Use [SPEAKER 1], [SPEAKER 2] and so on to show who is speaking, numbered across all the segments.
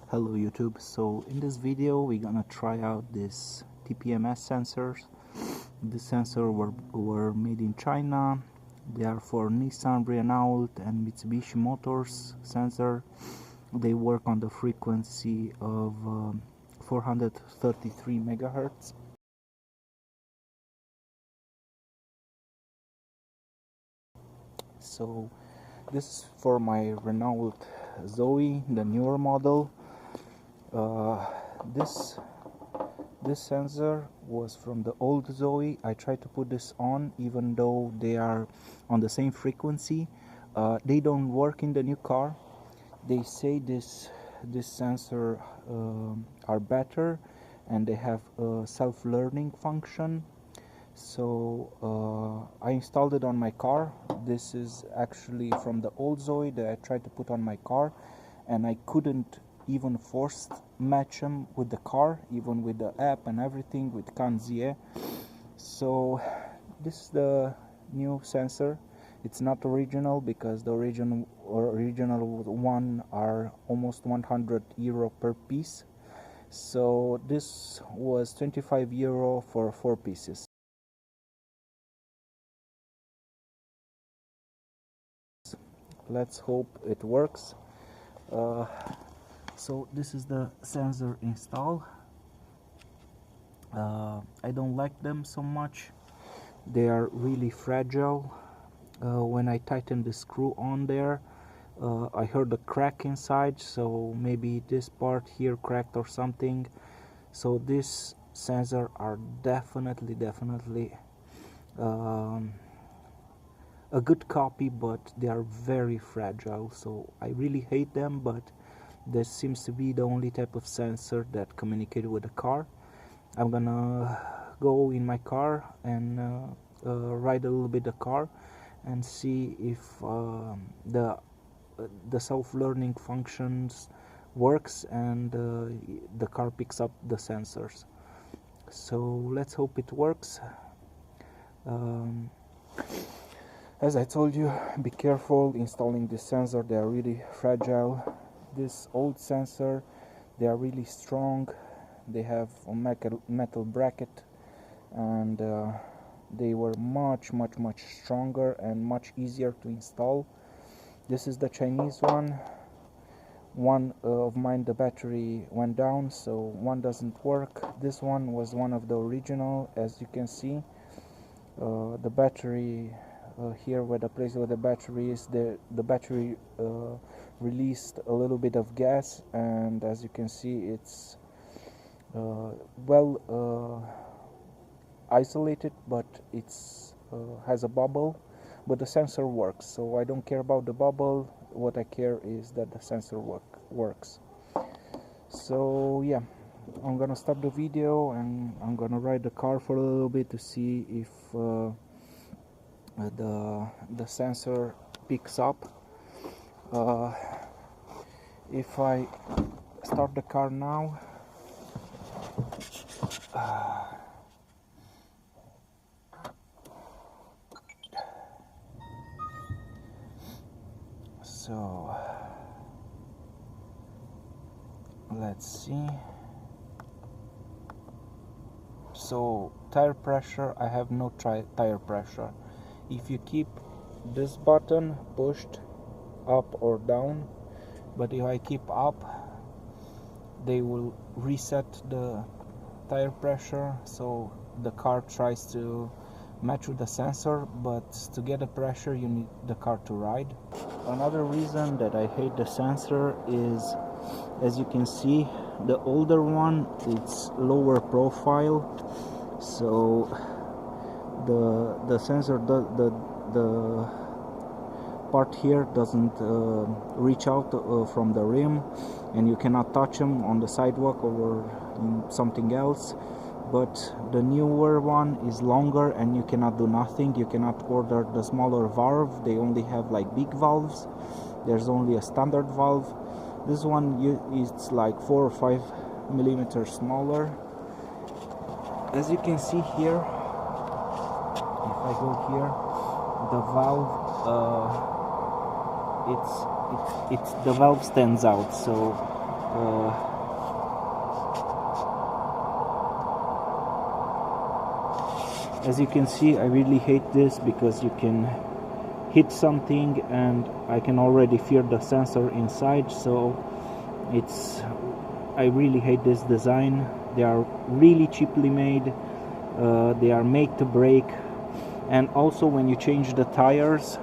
[SPEAKER 1] Hello YouTube. So in this video we're gonna try out this TPMS sensors. These sensors were made in China. They are for Nissan, Renault and Mitsubishi Motors sensor. They work on the frequency of 433 megahertz. So this is for my Renault Zoe, the newer model. This sensor was from the old Zoe. I tried to put this on, even though they are on the same frequency. They don't work in the new car. They say this sensor are better, and they have a self-learning function. So I installed it on my car. This is actually from the old Zoe that I tried to put on my car, and I couldn't even force match them with the car, even with the app and everything with Kanzie. So this is the new sensor. It's not original because the original one are almost 100 euro per piece. So this was 25 euro for 4 pieces. Let's hope it works. So this is the sensor install. I don't like them so much. They are really fragile. When I tightened the screw on there, I heard a crack inside, so maybe this part here cracked or something. So these sensors are definitely a good copy, but they are very fragile, so I really hate them. But this seems to be the only type of sensor that communicates with the car. I'm gonna go in my car and ride a little bit the car and see if the self-learning functions works and the car picks up the sensors. So let's hope it works. As I told you, be careful installing this sensor. They are really fragile. This old sensor, they are really strong. They have a metal bracket, and they were much stronger and much easier to install. This is the Chinese one. One of mine, the battery went down, so one doesn't work. This one was one of the original. As you can see, the battery here, where the place where the battery is, the battery released a little bit of gas, and as you can see, it's isolated, but it's has a bubble, but the sensor works. So I don't care about the bubble. What I care is that the sensor works. So yeah, I'm gonna stop the video and I'm gonna ride the car for a little bit to see if the sensor picks up. If I start the car now, so let's see. So tire pressure, I have no tire pressure. If you keep this button pushed up or down, but if I keep up, they will reset the tire pressure, so the car tries to match with the sensor, but to get the pressure you need the car to ride. Another reason that I hate the sensor is, as you can see, the older one, it's lower profile, so the sensor, the part here doesn't reach out from the rim, and you cannot touch them on the sidewalk or in something else. But the newer one is longer, and you cannot do nothing. You cannot order the smaller valve. They only have like big valves. There's only a standard valve. This one it's like 4 or 5 millimeters smaller. As you can see here, if I go here, the valve, the valve stands out. So As you can see, I really hate this because you can hit something and I can already feel the sensor inside, so I really hate this design. They are really cheaply made, they are made to break, and also when you change the tires,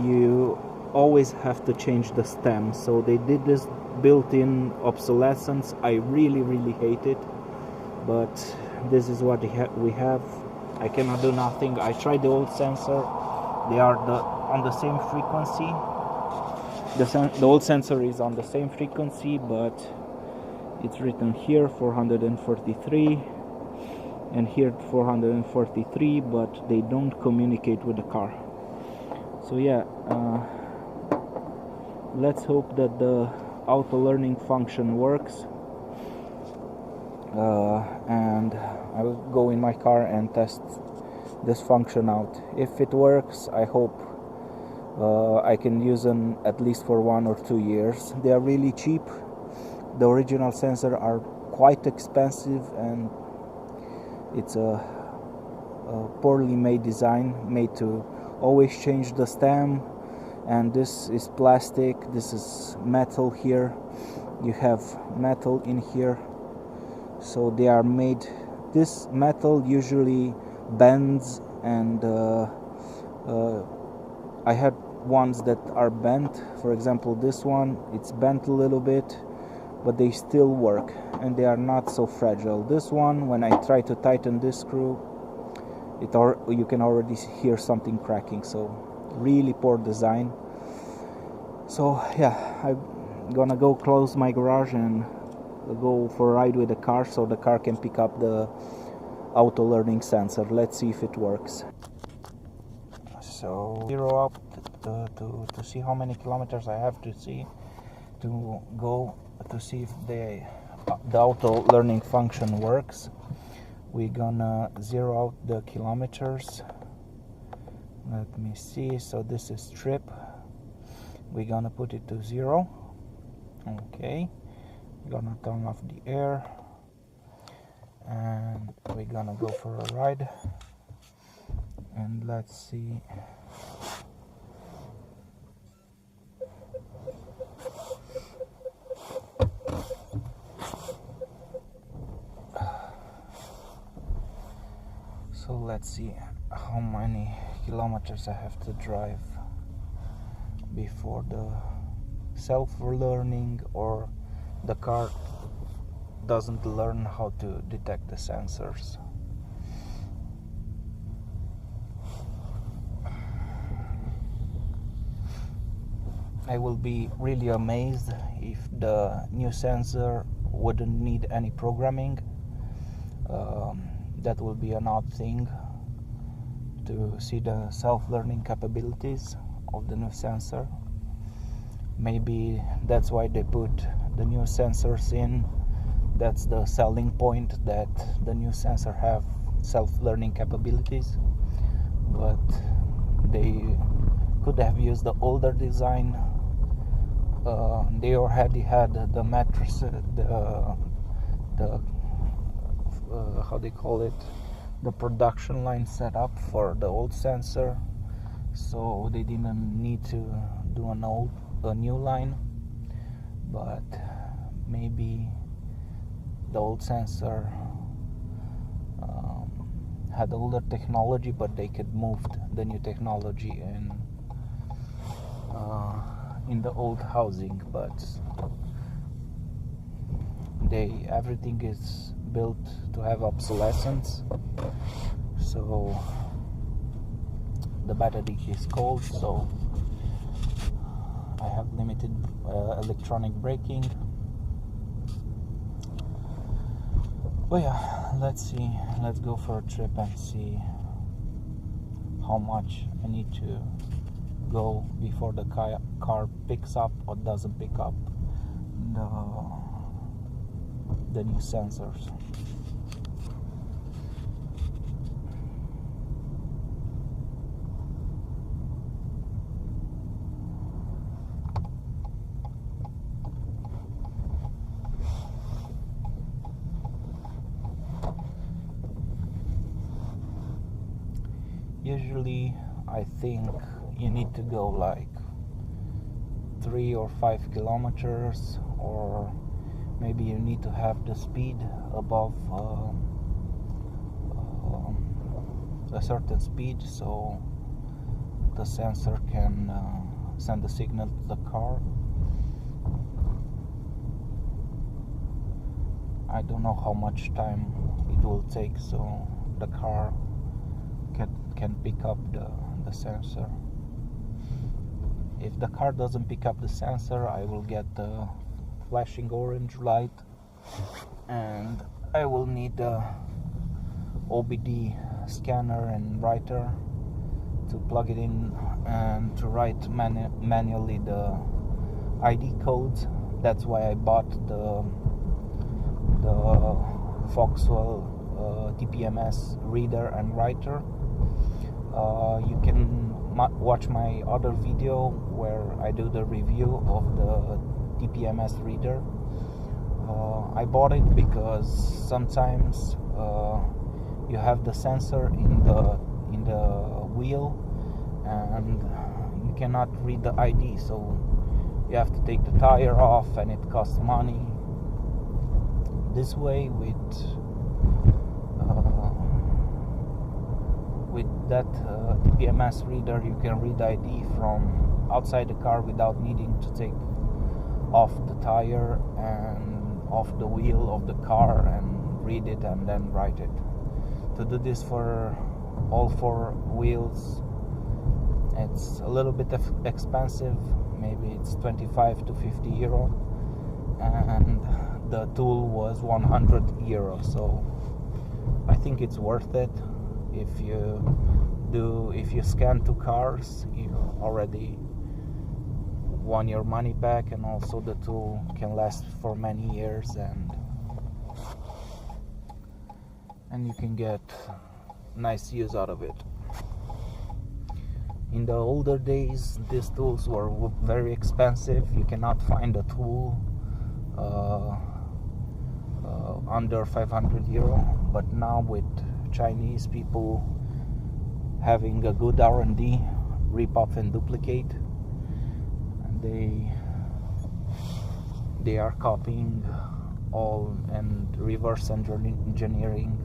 [SPEAKER 1] you always have to change the stem, so they did this built-in obsolescence. I really hate it, but this is what we have. I cannot do nothing. I tried the old sensor. They are on the same frequency. The old sensor is on the same frequency, but it's written here 443 and here 443, but they don't communicate with the car. So yeah, let's hope that the auto learning function works, and I will go in my car and test this function out. If it works, I hope I can use them at least for 1 or 2 years. They are really cheap. The original sensor are quite expensive, and it's a poorly made design, made to always change the stem. And this is plastic, this is metal here, you have metal in here, so they are made, this metal usually bends, and I had ones that are bent. For example, this one, it's bent a little bit, but they still work and they are not so fragile. This one, when I try to tighten this screw, you can already hear something cracking, so really poor design. So yeah, I'm gonna go close my garage and go for a ride with the car, so the car can pick up the auto learning sensor. Let's see if it works. So zero up to see how many kilometers I have to see to go to see if the auto learning function works. We're gonna zero out the kilometers. Let me see. So this is trip. We're gonna put it to 0. Okay, we're gonna turn off the air and we're gonna go for a ride, and let's see. So let's see how many kilometers I have to drive before the self-learning or the car doesn't learn how to detect the sensors. I will be really amazed if the new sensor wouldn't need any programming. That will be an odd thing to see the self-learning capabilities of the new sensor. Maybe that's why they put the new sensors in. That's the selling point, that the new sensor have self-learning capabilities. But they could have used the older design. They already had the mattress, the how they call it, the production line set up for the old sensor, so they didn't need to do a new line. But maybe the old sensor had older technology, but they could move the new technology in the old housing. But everything is built to have obsolescence, so the battery is cold, so I have limited electronic braking. But yeah, let's go for a trip and see how much I need to go before the car picks up or doesn't pick up the new sensors. usually I think you need to go like 3 or 5 kilometers, or maybe you need to have the speed above a certain speed so the sensor can send a signal to the car. I don't know how much time it will take so the car can pick up the sensor. If the car doesn't pick up the sensor, I will get the flashing orange light, and I will need a OBD scanner and writer to plug it in and to write manually the ID codes. That's why I bought the Foxwell TPMS reader and writer. You can watch my other video where I do the review of the TPMS reader. I bought it because sometimes you have the sensor in the wheel and you cannot read the ID, so you have to take the tire off and it costs money. This way, with that TPMS reader, you can read ID from outside the car without needing to take off the tire and off the wheel of the car and read it and then write it. To do this for all 4 wheels, it's a little bit expensive. Maybe it's 25 to 50 euro, and the tool was 100 euro, so I think it's worth it. If you scan 2 cars, you already won your money back, and also the tool can last for many years, and you can get nice use out of it. In the older days, these tools were very expensive. You cannot find a tool under 500 euro, but now with Chinese people having a good R&D, rip off and duplicate, they are copying all and reverse engineering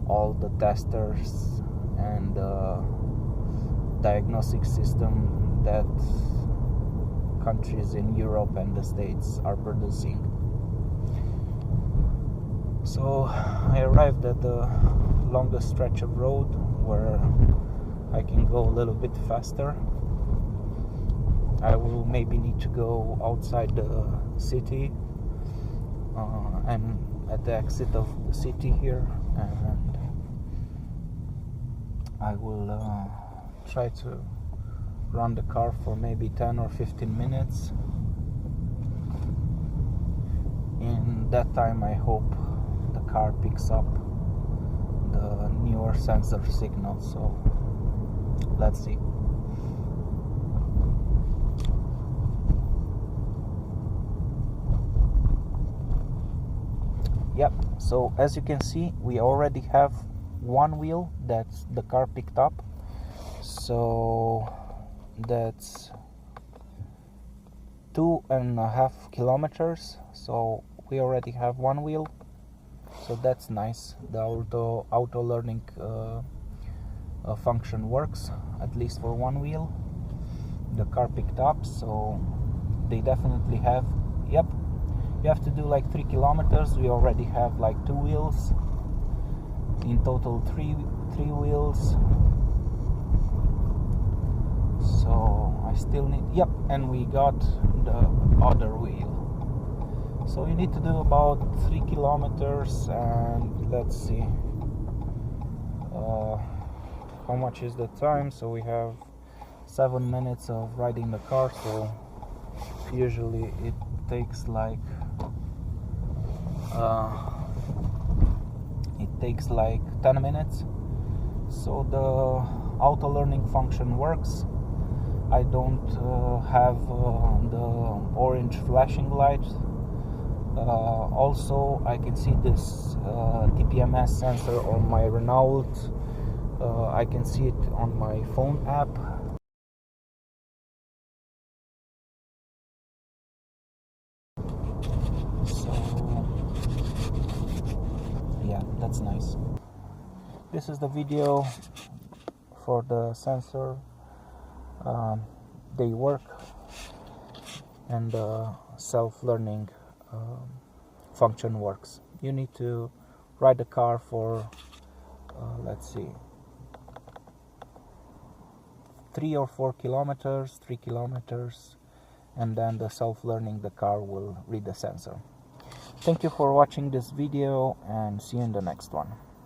[SPEAKER 1] all the testers and diagnostic system that countries in Europe and the States are producing. So I arrived at the longest stretch of road where I can go a little bit faster. I will maybe need to go outside the city. I'm at the exit of the city here, and I will try to run the car for maybe 10 or 15 minutes. In that time, I hope the car picks up the newer sensor signal, so let's see. Yep, so as you can see, we already have 1 wheel that the car picked up, so that's 2.5 kilometers, so we already have 1 wheel, so that's nice. The auto learning function works, at least for 1 wheel. The car picked up, so they definitely have, yep, you have to do like 3 kilometers. We already have like 2 wheels, in total 3 wheels, so I still need, yep, and we got the other wheel. So you need to do about 3 kilometers, and let's see how much is the time. So we have 7 minutes of riding the car, so usually it takes like 10 minutes. So the auto learning function works. I don't have the orange flashing light. Also, I can see this TPMS sensor on my Renault I can see it on my phone app. So yeah, that's nice. This is the video for the sensor. They work, and the self-learning function works. You need to ride the car for let's see, 3 kilometers, and then the self-learning, the car will read the sensor. Thank you for watching this video, and see you in the next one.